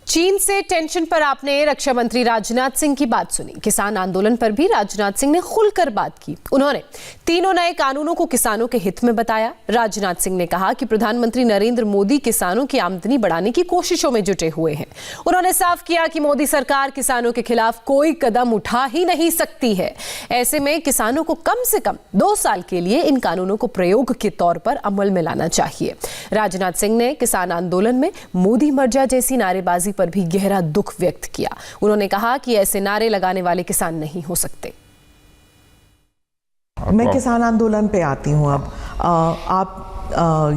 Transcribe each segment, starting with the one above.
चीन से टेंशन पर आपने रक्षा मंत्री राजनाथ सिंह की बात सुनी। किसान आंदोलन पर भी राजनाथ सिंह ने खुलकर बात की। उन्होंने तीनों नए कानूनों को किसानों के हित में बताया। राजनाथ सिंह ने कहा कि प्रधानमंत्री नरेंद्र मोदी किसानों की आमदनी बढ़ाने की कोशिशों में जुटे हुए हैं। उन्होंने साफ किया कि मोदी सरकार किसानों के खिलाफ कोई कदम उठा ही नहीं सकती है। ऐसे में किसानों को कम से कम 2 साल के लिए इन कानूनों को प्रयोग के तौर पर अमल में लाना चाहिए। राजनाथ सिंह ने किसान आंदोलन में मोदी मर जा जैसी नारेबाजी पर भी गहरा दुख व्यक्त किया। उन्होंने कहा कि ऐसे नारे लगाने वाले किसान नहीं हो सकते। मैं किसान आंदोलन पे आती हूँ। अब आप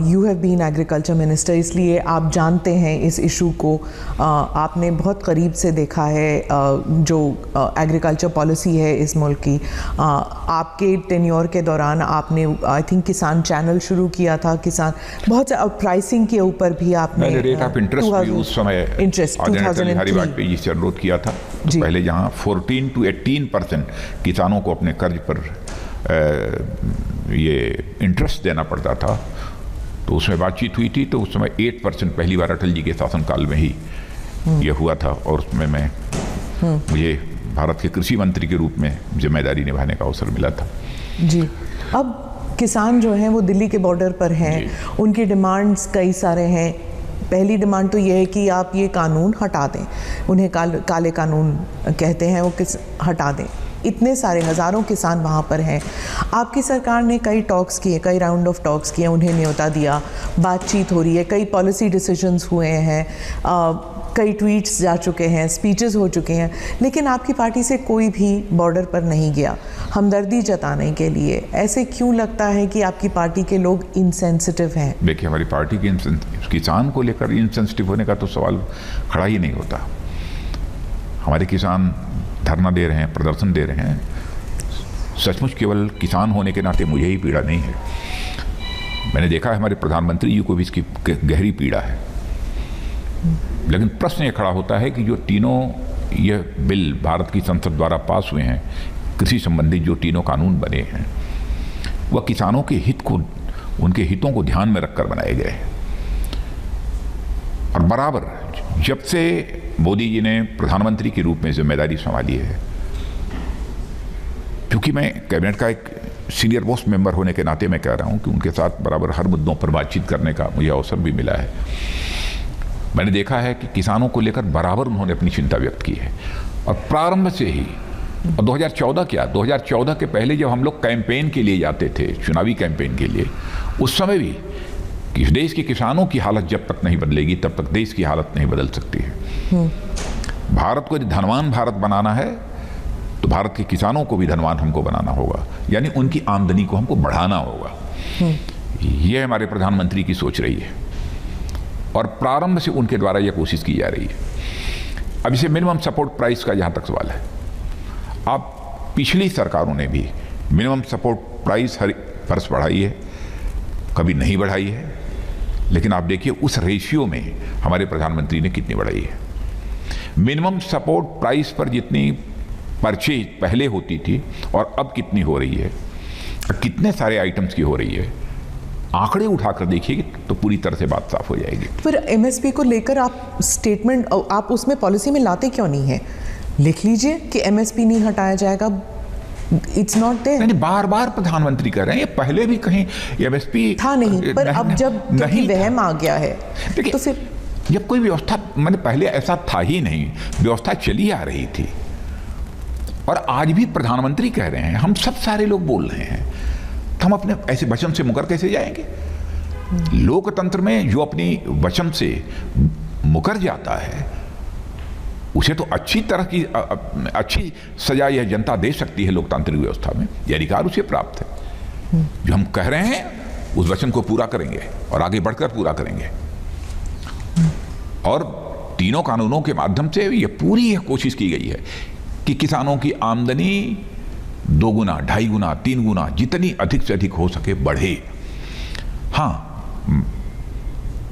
you have been agriculture minister, इसलिए आप जानते हैं इस इशू को। आपने बहुत करीब से देखा है जो एग्रीकल्चर पॉलिसी है इस मुल्क की। आपके टेन्योर के दौरान आपने आई थिंक किसान चैनल शुरू किया था। किसान बहुत प्राइसिंग के ऊपर भी आपने रेट ऑफ इंटरेस्ट भी उस समय बिहारी वाजपेयी जी से अनुरोध किया था। तो पहले जहाँ 14 to 18% किसानों को अपने कर्ज पर ये इंटरेस्ट देना पड़ता था, तो उसमें बातचीत हुई थी। तो उस समय 8% पहली बार अटल जी के शासनकाल में ही ये हुआ था, और उसमें मुझे भारत के कृषि मंत्री के रूप में जिम्मेदारी निभाने का अवसर मिला था। जी, अब किसान जो हैं वो दिल्ली के बॉर्डर पर हैं, उनकी डिमांड्स कई सारे हैं। पहली डिमांड तो ये है कि आप ये कानून हटा दें, उन्हें काले कानून कहते हैं, वो हटा दें। इतने सारे हज़ारों किसान वहाँ पर हैं। आपकी सरकार ने कई टॉक्स किए, कई राउंड ऑफ टॉक्स किए, उन्हें न्योता दिया, बातचीत हो रही है, कई पॉलिसी डिसीजंस हुए हैं, कई ट्वीट्स जा चुके हैं, स्पीचेस हो चुके हैं, लेकिन आपकी पार्टी से कोई भी बॉर्डर पर नहीं गया हमदर्दी जताने के लिए। ऐसे क्यों लगता है कि आपकी पार्टी के लोग इनसेंसिटिव हैं? देखिए, हमारी पार्टी के किसान को लेकर इनसेंसिटिव होने का तो सवाल खड़ा ही नहीं होता। हमारे किसान धरना दे रहे हैं, प्रदर्शन दे रहे हैं। सचमुच केवल किसान होने के नाते मुझे ही पीड़ा नहीं है, मैंने देखा है हमारे प्रधानमंत्री जी को भी इसकी गहरी पीड़ा है। लेकिन प्रश्न ये खड़ा होता है कि जो तीनों ये बिल भारत की संसद द्वारा पास हुए हैं, कृषि संबंधी जो तीनों कानून बने हैं, वह किसानों के हित को, उनके हितों को ध्यान में रखकर बनाए गए हैं। और बराबर जब से मोदी जी ने प्रधानमंत्री के रूप में जिम्मेदारी संभाली है, क्योंकि मैं कैबिनेट का एक सीनियर मोस्ट मेंबर होने के नाते मैं कह रहा हूं कि उनके साथ बराबर हर मुद्दों पर बातचीत करने का मुझे अवसर भी मिला है। मैंने देखा है कि किसानों को लेकर बराबर उन्होंने अपनी चिंता व्यक्त की है। और प्रारंभ से ही, और 2014 के पहले जब हम लोग कैंपेन के लिए जाते थे, चुनावी कैंपेन के लिए, उस समय भी कि देश के किसानों की हालत जब तक नहीं बदलेगी तब तक देश की हालत नहीं बदल सकती है। भारत को यदि धनवान भारत बनाना है तो भारत के किसानों को भी धनवान हमको बनाना होगा, यानी उनकी आमदनी को हमको बढ़ाना होगा। यह हमारे प्रधानमंत्री की सोच रही है, और प्रारंभ से उनके द्वारा यह कोशिश की जा रही है। अब इसे मिनिमम सपोर्ट प्राइस का जहाँ तक सवाल है, आप पिछली सरकारों ने भी मिनिमम सपोर्ट प्राइस हर वर्ष बढ़ाई है, कभी नहीं बढ़ाई है। लेकिन आप देखिए उस रेशियो में हमारे प्रधानमंत्री ने कितनी बढ़ाई है। मिनिमम सपोर्ट प्राइस पर जितनी परचेज पहले होती थी और अब कितनी हो रही है, कितने सारे आइटम्स की हो रही है, आंकड़े उठाकर देखिए तो पूरी तरह से बात साफ हो जाएगी। फिर एमएसपी को लेकर आप स्टेटमेंट, आप उसमें पॉलिसी में लाते क्यों नहीं है? लिख लीजिए कि एमएसपी नहीं हटाया जाएगा, इट्स नॉट देयर। नहीं, बार बार प्रधानमंत्री कह रहे हैं, ये पहले भी कहीं एमएसपी था नहीं, पर अब जब वहम आ गया है तो फिर जब कोई व्यवस्था, मैंने पहले ऐसा था ही नहीं, व्यवस्था चली आ रही थी। और आज भी प्रधानमंत्री कह रहे हैं, हम सब सारे लोग बोल रहे हैं, तो हम अपने ऐसे वचन से मुकर कैसे जाएंगे? लोकतंत्र में जो अपनी वचन से मुकर जाता है उसे तो अच्छी तरह की अच्छी सजा यह जनता दे सकती है। लोकतांत्रिक व्यवस्था में यह अधिकार उसे प्राप्त है। जो हम कह रहे हैं उस वचन को पूरा करेंगे और आगे बढ़कर पूरा करेंगे। और तीनों कानूनों के माध्यम से यह कोशिश की गई है कि किसानों की आमदनी 2 गुना, 2.5 गुना, 3 गुना, जितनी अधिक से अधिक हो सके बढ़े। हाँ,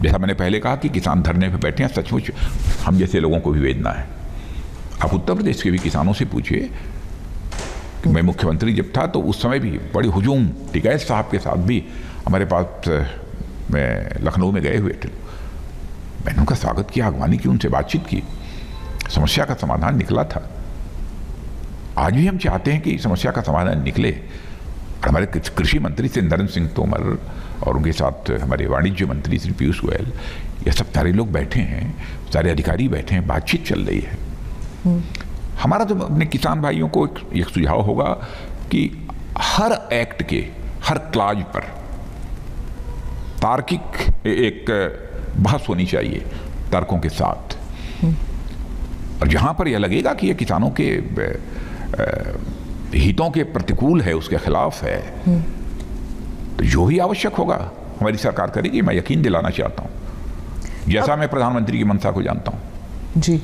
जैसा मैंने पहले कहा कि किसान धरने पे बैठे हैं, सचमुच हम जैसे लोगों को भी वेदना है। आप उत्तर प्रदेश के भी किसानों से पूछिए कि मैं मुख्यमंत्री जब था तो उस समय भी बड़ी हुजूम, टिकैत साहब के साथ भी हमारे पास मैं लखनऊ में गए हुए थे, मैंने उनका स्वागत किया, अगवानी की, उनसे बातचीत की, समस्या का समाधान निकला था। आज भी हम चाहते हैं कि समस्या का समाधान निकले। हमारे कृषि मंत्री श्री नरेंद्र सिंह तोमर और उनके साथ हमारे वाणिज्य मंत्री श्री पीयूष गोयल, ये सब सारे लोग बैठे हैं, सारे अधिकारी बैठे हैं, बातचीत चल रही है। हमारा तो अपने किसान भाइयों को एक सुझाव होगा कि हर एक्ट के हर क्लाज पर तार्किक एक बहस होनी चाहिए तर्कों के साथ, और जहां पर यह लगेगा कि यह किसानों के हितों के प्रतिकूल है, उसके खिलाफ है, तो जो भी आवश्यक होगा हमारी सरकार करेगी। मैं यकीन दिलाना चाहता हूं, जैसा मैं प्रधानमंत्री की मंशा को जानता हूं जी,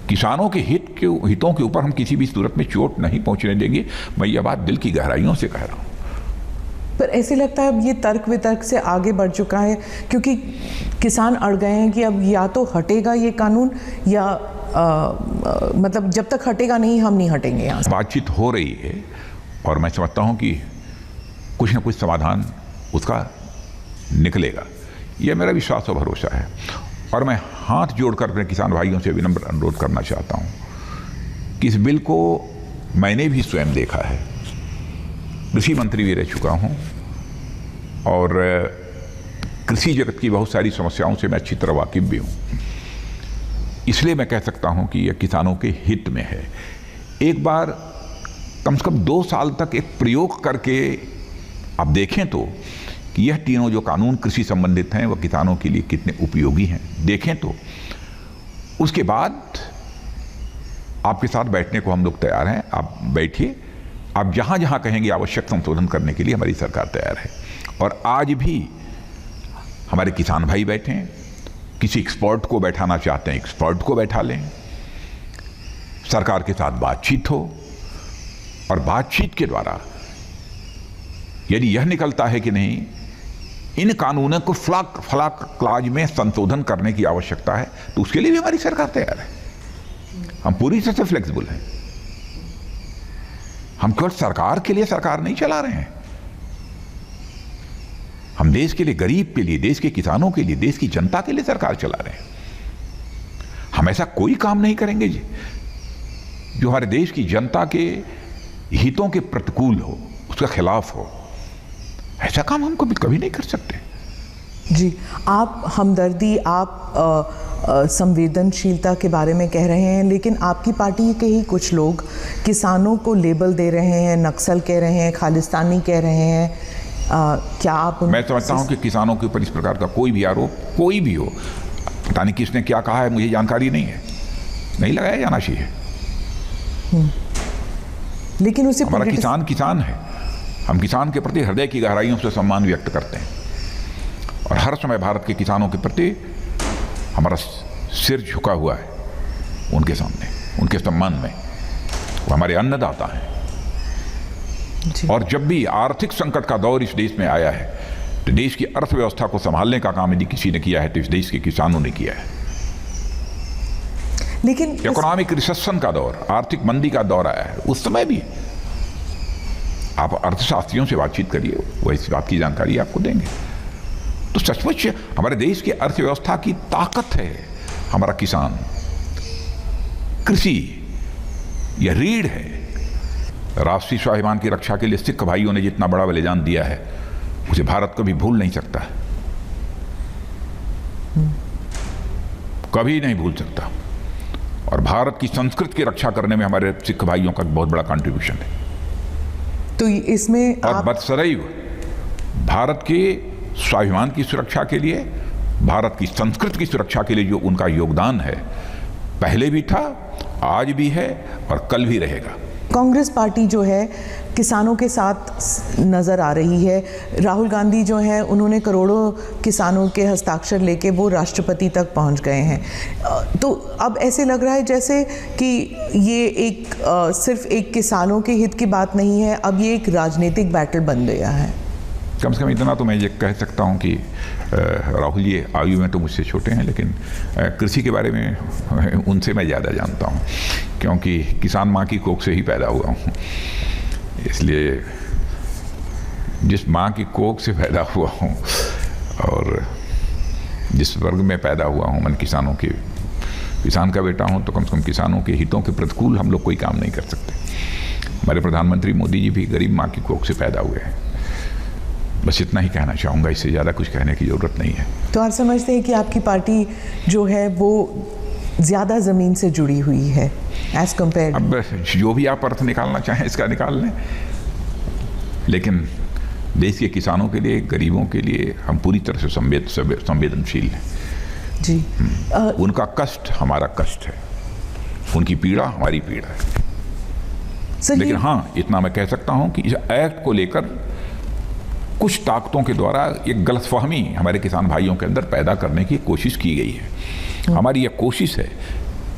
किसानों के हितों के ऊपर हम किसी भी सूरत में चोट नहीं पहुंचने देंगे। मैं यह बात दिल की गहराइयों से कह रहा हूं। पर ऐसे लगता है अब ये तर्क वितर्क से आगे बढ़ चुका है, क्योंकि किसान अड़ गए हैं कि अब या तो हटेगा ये कानून या मतलब जब तक हटेगा नहीं हम नहीं हटेंगे यहाँ से। बातचीत हो रही है और मैं समझता हूं कि कुछ न कुछ समाधान उसका निकलेगा, यह मेरा विश्वास और भरोसा है। और मैं हाथ जोड़कर अपने किसान भाइयों से विनम्र अनुरोध करना चाहता हूं कि इस बिल को मैंने भी स्वयं देखा है, कृषि मंत्री भी रह चुका हूं और कृषि जगत की बहुत सारी समस्याओं से मैं अच्छी तरह वाकिफ भी हूं। इसलिए मैं कह सकता हूं कि यह किसानों के हित में है। एक बार कम से कम 2 साल तक एक प्रयोग करके आप देखें तो कि यह तीनों जो कानून कृषि संबंधित हैं वह किसानों के लिए कितने उपयोगी हैं, देखें तो उसके बाद आपके साथ बैठने को हम लोग तैयार हैं। आप बैठिए, आप जहां जहां कहेंगे आवश्यक संशोधन करने के लिए हमारी सरकार तैयार है। और आज भी हमारे किसान भाई बैठे हैं, किसी एक्सपर्ट को बैठाना चाहते हैं एक्सपर्ट को बैठा लें, सरकार के साथ बातचीत हो और बातचीत के द्वारा यदि यह निकलता है कि नहीं इन कानूनों को फला क्लाज में संशोधन करने की आवश्यकता है, तो उसके लिए भी हमारी सरकार तैयार है। हम पूरी तरह से फ्लेक्सिबल हैं। हम केवल सरकार के लिए सरकार नहीं चला रहे हैं, हम देश के लिए, गरीब के लिए, देश के किसानों के लिए, देश की जनता के लिए सरकार चला रहे हैं। हम ऐसा कोई काम नहीं करेंगे जो हमारे देश की जनता के हितों के प्रतिकूल हो, उसके खिलाफ हो। ऐसा काम हम कभी नहीं कर सकते। जी, आप हमदर्दी, आप संवेदनशीलता के बारे में कह रहे हैं, लेकिन आपकी पार्टी के ही कुछ लोग किसानों को लेबल दे रहे हैं, नक्सल कह रहे हैं, खालिस्तानी कह रहे हैं। क्या आप मैं समझता हूं कि किसानों के ऊपर इस प्रकार का कोई भी आरोप कोई भी हो, पता नहीं किसने क्या कहा है, मुझे जानकारी नहीं है, नहीं लगाया जाना चाहिए। लेकिन उसे हमारा किसान है, हम किसान के प्रति हृदय की गहराइयों से सम्मान व्यक्त करते हैं और हर समय भारत के किसानों के प्रति हमारा सिर झुका हुआ है उनके सामने, उनके सम्मान में। वो हमारे अन्नदाता हैं। और जब भी आर्थिक संकट का दौर इस देश में आया है तो देश की अर्थव्यवस्था को संभालने का काम यदि किसी ने किया है तो इस देश के किसानों ने किया है। लेकिन इकोनॉमिक रिसेशन का दौर, आर्थिक मंदी का दौर आया है, उस समय भी आप अर्थशास्त्रियों से बातचीत करिए, वो इस बात की जानकारी आपको देंगे। तो सचमुच हमारे देश की अर्थव्यवस्था की ताकत है हमारा किसान, कृषि, यह रीढ़ है। राष्ट्रीय स्वाभिमान की रक्षा के लिए सिख भाइयों ने जितना बड़ा बलिदान दिया है उसे भारत कभी भूल नहीं सकता, कभी नहीं भूल सकता। और भारत की संस्कृति की रक्षा करने में हमारे सिख भाइयों का बहुत बड़ा कंट्रीब्यूशन है। तो इसमें और बदसदैव भारत के स्वाभिमान की सुरक्षा के लिए, भारत की संस्कृति की सुरक्षा के लिए जो उनका योगदान है, पहले भी था, आज भी है और कल भी रहेगा। कांग्रेस पार्टी जो है किसानों के साथ नज़र आ रही है। राहुल गांधी जो है उन्होंने करोड़ों किसानों के हस्ताक्षर लेके वो राष्ट्रपति तक पहुंच गए हैं। तो अब ऐसे लग रहा है जैसे कि ये एक सिर्फ एक किसानों के हित की बात नहीं है, अब ये एक राजनीतिक बैटल बन गया है। कम से कम इतना तो मैं ये कह सकता हूँ कि राहुल जी आयु में तो मुझसे छोटे हैं, लेकिन कृषि के बारे में उनसे मैं ज़्यादा जानता हूँ, क्योंकि किसान माँ की कोख से ही पैदा हुआ हूँ। इसलिए जिस माँ की कोख से पैदा हुआ हूँ और जिस वर्ग में पैदा हुआ हूँ, मैं किसान का बेटा हूँ, तो कम से कम किसानों के हितों के प्रतिकूल हम लोग कोई काम नहीं कर सकते। हमारे प्रधानमंत्री मोदी जी भी गरीब माँ की कोख से पैदा हुए हैं। बस इतना ही कहना चाहूँगा, इससे ज़्यादा कुछ कहने की ज़रूरत नहीं है। तो आप समझते हैं कि आपकी पार्टी जो है वो ज़्यादा ज़मीन से जुड़ी हुई है एज कम्पेयर? अब जो भी आप अर्थ निकालना चाहें इसका निकाल लें, लेकिन देश के किसानों के लिए, गरीबों के लिए हम पूरी तरह से संवेदनशील हैं जी। उनका कष्ट हमारा कष्ट है, उनकी पीड़ा हमारी पीड़ा है। लेकिन हाँ, इतना मैं कह सकता हूँ कि इस एक्ट को लेकर कुछ ताकतों के द्वारा एक गलतफहमी हमारे किसान भाइयों के अंदर पैदा करने की कोशिश की गई है। हमारी यह कोशिश है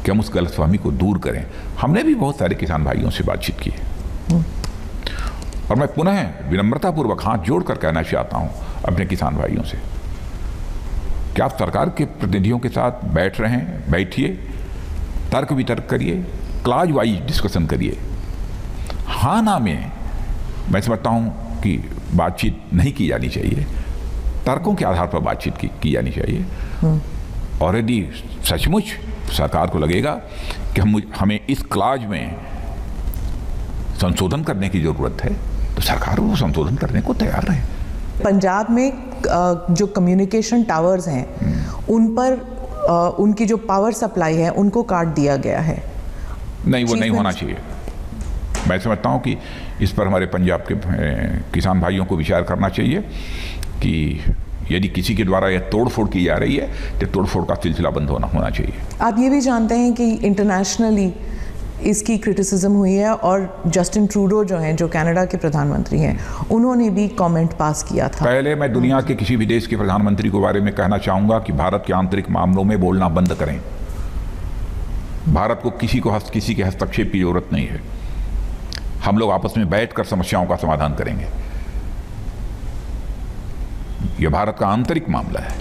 कि हम उस गलतफहमी को दूर करें। हमने भी बहुत सारे किसान भाइयों से बातचीत की है और मैं पुनः विनम्रतापूर्वक हाथ जोड़कर कहना चाहता हूँ अपने किसान भाइयों से कि आप सरकार के प्रतिनिधियों के साथ बैठ रहे हैं, बैठिए, तर्क वितर्क करिए, क्लाज वाइज डिस्कशन करिए। हाँ ना में मैं समझता हूँ कि बातचीत नहीं की जानी चाहिए, तर्कों के आधार पर बातचीत की जानी चाहिए। और यदि सचमुच सरकार को लगेगा कि हमें इस क्लाज में संशोधन करने की ज़रूरत है, तो सरकार वो संशोधन करने को तैयार है। पंजाब में जो कम्युनिकेशन टावर्स हैं उन पर उनकी जो पावर सप्लाई है उनको काट दिया गया है। नहीं, वो नहीं होना चाहिए। मैं समझता हूँ कि इस पर हमारे पंजाब के किसान भाइयों को विचार करना चाहिए कि यदि किसी के द्वारा यह तोड़फोड़ की जा रही है तो तोड़फोड़ का सिलसिला बंद होना चाहिए। आप ये भी जानते हैं कि इंटरनेशनली इसकी क्रिटिसिज्म हुई है और जस्टिन ट्रूडो जो हैं, जो कनाडा के प्रधानमंत्री हैं, उन्होंने भी कमेंट पास किया था। पहले मैं दुनिया के किसी भी देश के प्रधानमंत्री के बारे में कहना चाहूँगा कि भारत के आंतरिक मामलों में बोलना बंद करें। भारत को किसी के हस्तक्षेप की जरूरत नहीं है। हम लोग आपस में बैठकर समस्याओं का समाधान करेंगे। यह भारत का आंतरिक मामला है।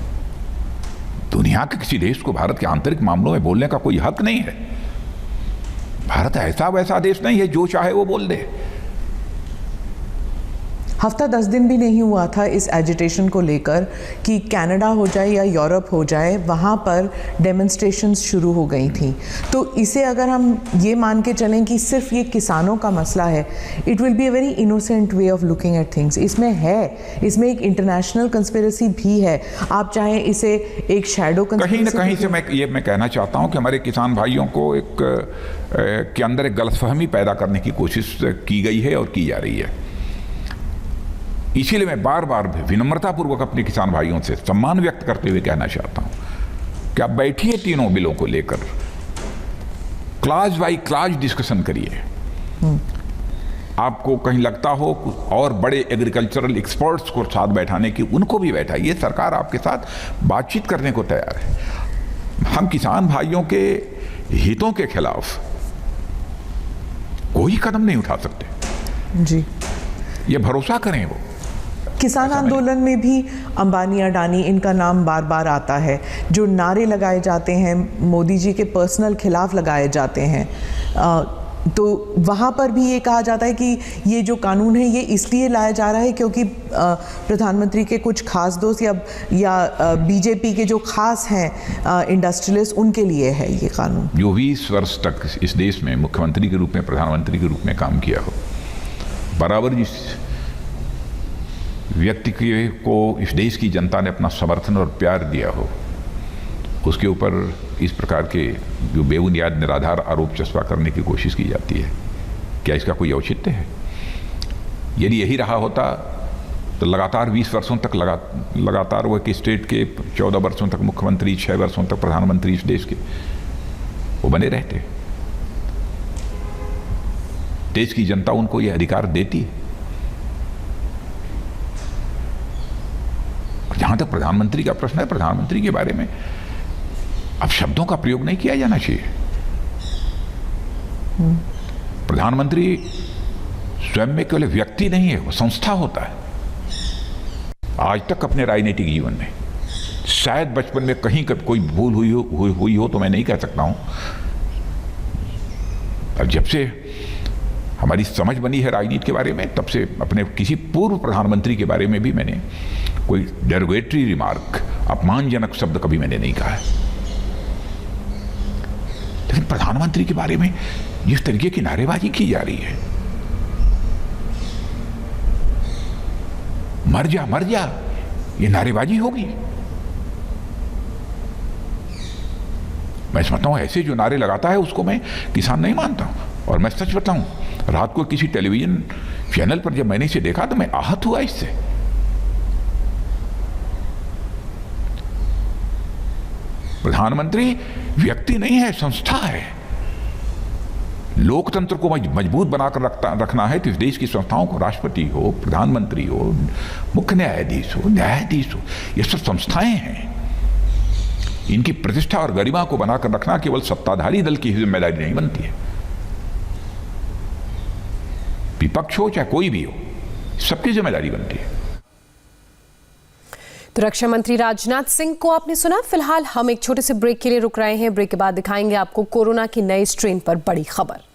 दुनिया के किसी देश को भारत के आंतरिक मामलों में बोलने का कोई हक नहीं है। भारत ऐसा वैसा देश नहीं है जो चाहे वो बोल दे। हफ्ता 10 दिन भी नहीं हुआ था इस एजिटेशन को लेकर कि कनाडा हो जाए या यूरोप हो जाए, वहाँ पर डेमोन्स्ट्रेशंस शुरू हो गई थी। तो इसे अगर हम ये मान के चलें कि सिर्फ ये किसानों का मसला है, it will be a very innocent way of looking at things. इसमें एक इंटरनेशनल कंस्पिरेसी भी है। आप चाहे इसे एक शैडो कहीं ना कहीं से मैं कहना चाहता हूँ कि हमारे किसान भाइयों को के अंदर एक गलतफहमी पैदा करने की कोशिश की गई है और की जा रही है। इसीलिए मैं बार बार विनम्रतापूर्वक अपने किसान भाइयों से सम्मान व्यक्त करते हुए कहना चाहता हूं कि आप बैठिए, तीनों बिलों को लेकर क्लाज बाई क्लाज डिस्कशन करिए। आपको कहीं लगता हो और बड़े एग्रीकल्चरल एक्सपर्ट्स को साथ बैठाने की, उनको भी बैठाइए। सरकार आपके साथ बातचीत करने को तैयार है। हम किसान भाइयों के हितों के खिलाफ कोई कदम नहीं उठा सकते जी। ये भरोसा करें। वो किसान आंदोलन में भी अंबानी, अडानी, इनका नाम बार बार आता है। जो नारे लगाए जाते हैं मोदी जी के पर्सनल खिलाफ लगाए जाते हैं, तो वहाँ पर भी ये कहा जाता है कि ये जो कानून है ये इसलिए लाया जा रहा है क्योंकि प्रधानमंत्री के कुछ खास दोस्त या बीजेपी के जो खास हैं इंडस्ट्रियलिस्ट, उनके लिए है ये कानून। जो 20 वर्ष तक इस देश में मुख्यमंत्री के रूप में, प्रधानमंत्री के रूप में काम किया हो, बराबर जिस व्यक्ति को इस देश की जनता ने अपना समर्थन और प्यार दिया हो, उसके ऊपर इस प्रकार के जो बेबुनियाद निराधार आरोप चस्पा करने की कोशिश की जाती है, क्या इसका कोई औचित्य है? यदि यही रहा होता तो लगातार 20 वर्षों तक लगातार वो एक स्टेट के 14 वर्षों तक मुख्यमंत्री, 6 वर्षों तक प्रधानमंत्री इस देश के वो बने रहते। देश की जनता उनको ये अधिकार देती है। जहां तक प्रधानमंत्री का प्रश्न है, प्रधानमंत्री के बारे में अब शब्दों का प्रयोग नहीं किया जाना चाहिए। प्रधानमंत्री स्वयं में केवल व्यक्ति नहीं है, वो संस्था होता है। आज तक अपने राजनीतिक जीवन में शायद बचपन में कहीं कोई भूल हुई हो तो मैं नहीं कह सकता हूं, पर जब से हमारी समझ बनी है राजनीति के बारे में, तब से अपने किसी पूर्व प्रधानमंत्री के बारे में भी मैंने कोई डेरोगेटरी रिमार्क अपमानजनक शब्द कभी मैंने नहीं कहा है। लेकिन प्रधानमंत्री के बारे में जिस तरीके की नारेबाजी की जा रही है, मर जा, ये नारेबाजी होगी। मैं समझता हूं ऐसे जो नारे लगाता है उसको मैं किसान नहीं मानता हूं। और मैं सच बताऊं, रात को किसी टेलीविजन चैनल पर जब मैंने इसे देखा तो मैं आहत हुआ इससे। प्रधानमंत्री व्यक्ति नहीं है, संस्था है। लोकतंत्र को मजबूत बनाकर रखना है तो इस देश की संस्थाओं को, राष्ट्रपति हो, प्रधानमंत्री हो, मुख्य न्यायाधीश हो, ये सब संस्थाएं हैं। इनकी प्रतिष्ठा और गरिमा को बनाकर रखना केवल सत्ताधारी दल की जिम्मेदारी नहीं बनती है। विपक्ष हो चाहे कोई भी हो, सबकी जिम्मेदारी बनती है। तो रक्षा मंत्री राजनाथ सिंह को आपने सुना। फिलहाल हम एक छोटे से ब्रेक के लिए रुक रहे हैं। ब्रेक के बाद दिखाएंगे आपको कोरोना की नई स्ट्रेन पर बड़ी खबर।